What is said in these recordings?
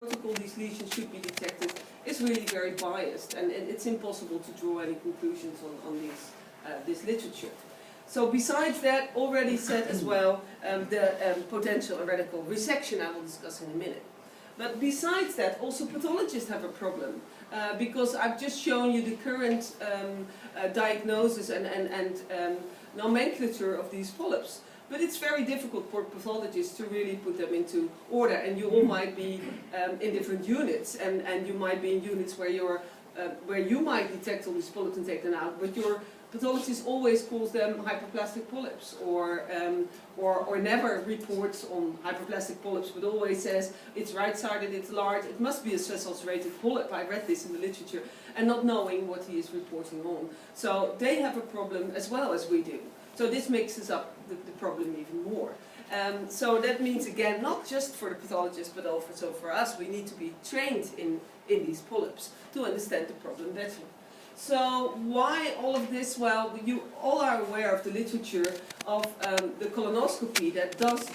protocol these lesions should be detected is really very biased, and it's impossible to draw any conclusions on this literature. So besides that, already said as well, the potential radical resection I will discuss in a minute. But besides that, also pathologists have a problem, because I've just shown you the current diagnosis and nomenclature of these polyps. But it's very difficult for pathologists to really put them into order, and you all might be in different units, and you might be in units where you might detect all these polyps and take them out, but your pathologist always calls them hyperplastic polyps, or never reports on hyperplastic polyps, but always says it's right-sided, it's large, it must be a stress-ulcerated polyp. I read this in the literature, and not knowing what he is reporting on. So they have a problem as well as we do. So this mixes up the problem even more. So that means, again, not just for the pathologist, but also for us, we need to be trained in these polyps to understand the problem better. So why all of this? Well, you all are aware of the literature of the colonoscopy that does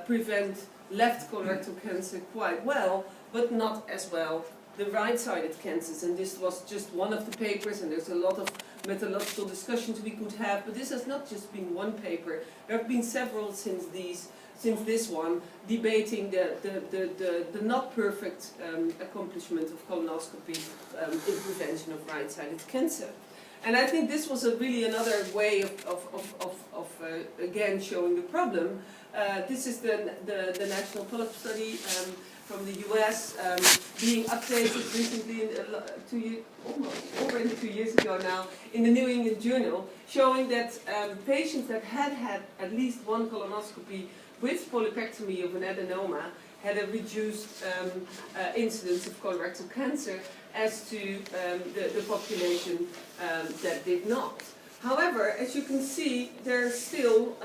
prevent left colorectal cancer quite well, but not as well the right-sided cancers. And this was just one of the papers, and there's a lot of methodological discussions we could have, but this has not just been one paper. There have been several since this one, debating the not perfect accomplishment of colonoscopy in prevention of right-sided cancer. And I think this was really another way of again showing the problem. This is the National Polyp Study from the US, being updated recently, already 2 years ago now, in the New England Journal, showing that patients that had at least one colonoscopy with polypectomy of an adenoma had a reduced incidence of colorectal cancer as to the population that did not. However, as you can see, there's still,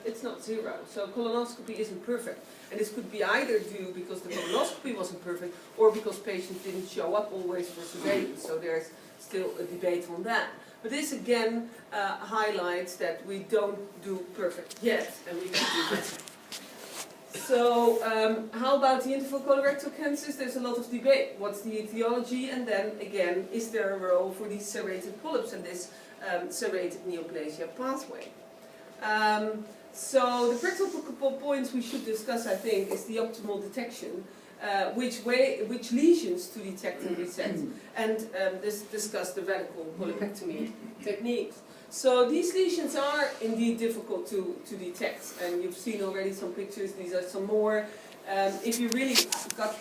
it's not zero, so colonoscopy isn't perfect. And this could be either due because the colonoscopy wasn't perfect, or because patients didn't show up always for surveillance, so there's still a debate on that. But this again highlights that we don't do perfect yet, and we can do better. So how about the interval colorectal cancers? There's a lot of debate. What's the etiology? And then again, is there a role for these serrated polyps and this serrated neoplasia pathway? So the practical points we should discuss, I think, is the optimal detection, which lesions to detect and resect, and discuss the radical polypectomy techniques. So these lesions are indeed difficult to detect, and you've seen already some pictures. These are some more. If you really got